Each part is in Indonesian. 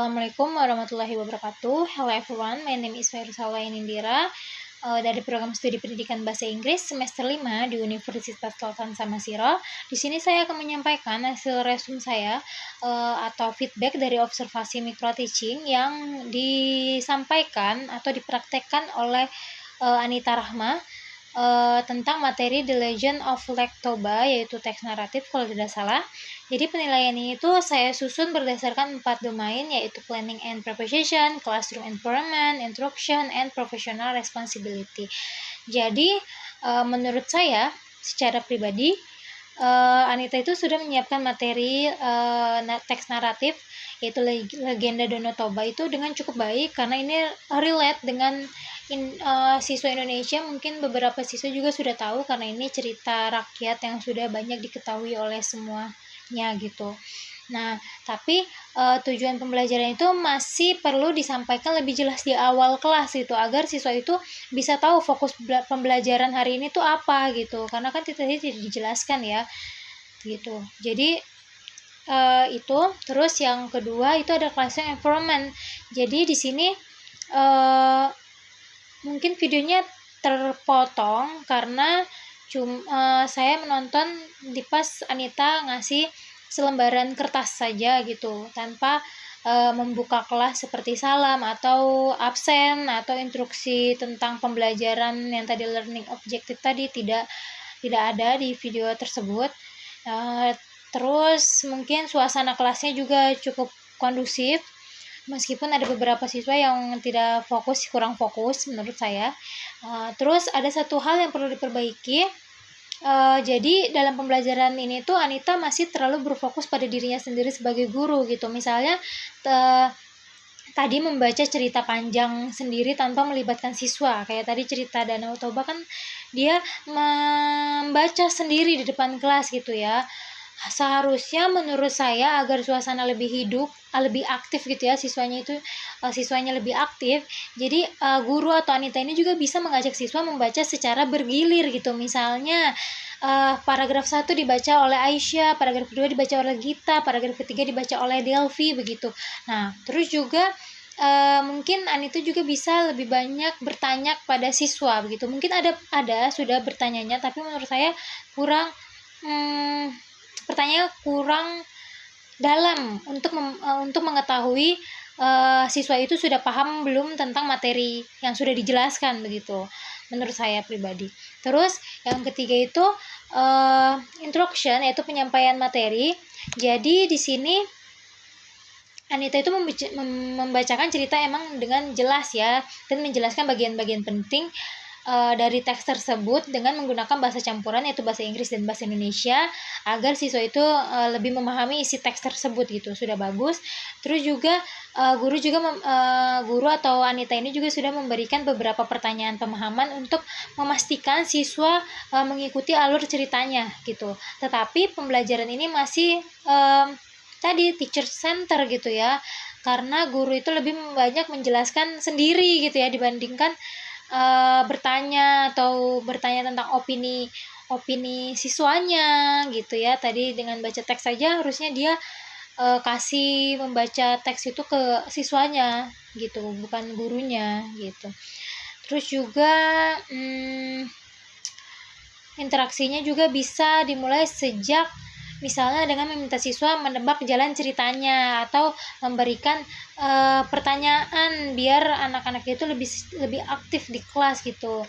Assalamualaikum warahmatullahi wabarakatuh. Hello everyone, my name is Fairusalwa Inindira dari program studi pendidikan bahasa Inggris semester 5 di Universitas Sultan Samasiro. Di sini saya akan menyampaikan hasil resume saya atau feedback dari observasi micro teaching yang disampaikan atau dipraktekkan oleh Anita Rahma tentang materi The Legend of Lake Toba, yaitu teks naratif kalau tidak salah. Jadi penilaian ini itu saya susun berdasarkan 4 domain, yaitu planning and preparation, classroom environment, instruction, and professional responsibility. Jadi menurut saya secara pribadi Anita itu sudah menyiapkan materi teks naratif yaitu Legenda Danau Toba itu dengan cukup baik, karena ini relate dengan siswa Indonesia. Mungkin beberapa siswa juga sudah tahu karena ini cerita rakyat yang sudah banyak diketahui oleh semuanya gitu. Nah, tapi tujuan pembelajaran itu masih perlu disampaikan lebih jelas di awal kelas gitu, agar siswa itu bisa tahu fokus pembelajaran hari ini tuh apa gitu, karena kan tadi tidak dijelaskan ya gitu. Jadi itu. Terus yang kedua itu ada classroom environment. Jadi di sini mungkin videonya terpotong karena saya menonton di pas Anita ngasih selembaran kertas saja gitu, tanpa membuka kelas seperti salam atau absen atau instruksi tentang pembelajaran yang tadi learning objective tadi tidak ada di video tersebut. Terus mungkin suasana kelasnya juga cukup kondusif, meskipun ada beberapa siswa yang tidak fokus, kurang fokus menurut saya. Terus ada satu hal yang perlu diperbaiki. Jadi dalam pembelajaran ini tuh Anita masih terlalu berfokus pada dirinya sendiri sebagai guru gitu. Misalnya tadi membaca cerita panjang sendiri tanpa melibatkan siswa. Kayak tadi cerita Danau Toba kan dia membaca sendiri di depan kelas gitu ya. Seharusnya menurut saya agar suasana lebih hidup, lebih aktif gitu ya, siswanya lebih aktif. Jadi guru atau Anita ini juga bisa mengajak siswa membaca secara bergilir gitu. Misalnya paragraf 1 dibaca oleh Aisyah, paragraf kedua dibaca oleh Gita, paragraf ketiga dibaca oleh Delvi begitu. Nah, terus juga mungkin Anita juga bisa lebih banyak bertanya pada siswa begitu. Mungkin ada sudah bertanyanya, tapi menurut saya kurang pertanyaannya kurang dalam untuk mengetahui siswa itu sudah paham belum tentang materi yang sudah dijelaskan begitu, menurut saya pribadi. Terus yang ketiga itu introduction, yaitu penyampaian materi. Jadi di sini Anita itu membacakan cerita emang dengan jelas ya, dan menjelaskan bagian-bagian penting dari teks tersebut dengan menggunakan bahasa campuran, yaitu bahasa Inggris dan bahasa Indonesia, agar siswa itu lebih memahami isi teks tersebut gitu. Sudah bagus. Terus juga guru atau Anita ini juga sudah memberikan beberapa pertanyaan pemahaman untuk memastikan siswa mengikuti alur ceritanya gitu. Tetapi pembelajaran ini masih tadi teacher center gitu ya, karena guru itu lebih banyak menjelaskan sendiri gitu ya, dibandingkan bertanya tentang opini siswanya gitu ya. Tadi dengan baca teks saja harusnya dia kasih membaca teks itu ke siswanya gitu, bukan gurunya gitu. Terus juga interaksinya juga bisa dimulai sejak misalnya dengan meminta siswa menebak jalan ceritanya, atau memberikan pertanyaan biar anak-anak itu lebih aktif di kelas gitu.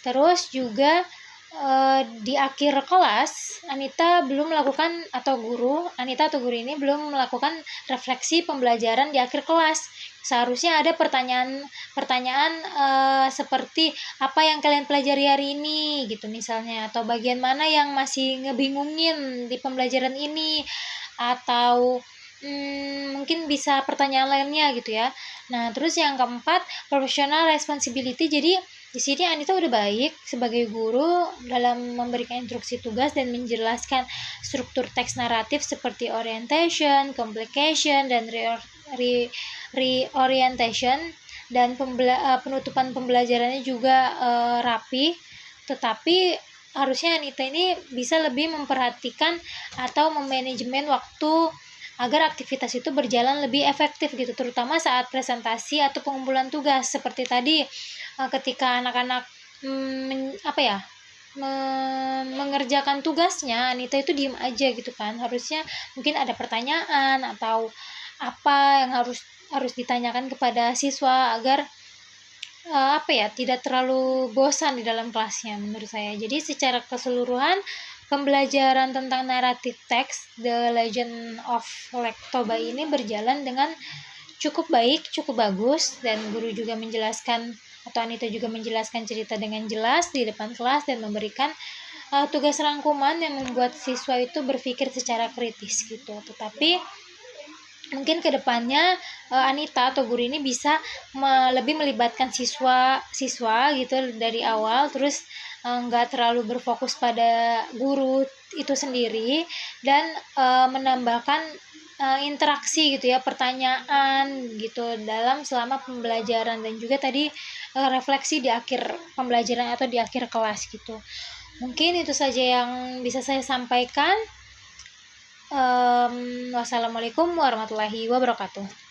Terus juga di akhir kelas Anita atau guru ini belum melakukan refleksi pembelajaran di akhir kelas. Seharusnya ada pertanyaan seperti apa yang kalian pelajari hari ini gitu misalnya, atau bagian mana yang masih ngebingungin di pembelajaran ini, atau mungkin bisa pertanyaan lainnya gitu ya. Nah, terus yang keempat, professional responsibility. Jadi di sini Anita udah baik sebagai guru dalam memberikan instruksi tugas dan menjelaskan struktur teks naratif seperti orientation, complication, dan reorientation, dan penutupan pembelajarannya juga rapi. Tetapi harusnya Anita ini bisa lebih memperhatikan atau memanajemen waktu agar aktivitas itu berjalan lebih efektif gitu, terutama saat presentasi atau pengumpulan tugas. Seperti tadi ketika anak-anak mengerjakan tugasnya, Anita itu diem aja gitu kan. Harusnya mungkin ada pertanyaan atau apa yang harus ditanyakan kepada siswa agar tidak terlalu bosan di dalam kelasnya menurut saya. Jadi secara keseluruhan pembelajaran tentang naratif teks The Legend of Lektoba ini berjalan dengan cukup baik, cukup bagus, dan guru juga menjelaskan atau Anita juga menjelaskan cerita dengan jelas di depan kelas dan memberikan tugas rangkuman yang membuat siswa itu berpikir secara kritis gitu. Tetapi mungkin kedepannya Anita atau guru ini bisa lebih melibatkan siswa gitu dari awal, terus nggak terlalu berfokus pada guru itu sendiri, dan menambahkan interaksi gitu ya, pertanyaan gitu selama pembelajaran, dan juga tadi refleksi di akhir pembelajaran atau di akhir kelas gitu. Mungkin itu saja yang bisa saya sampaikan. Wassalamualaikum warahmatullahi wabarakatuh.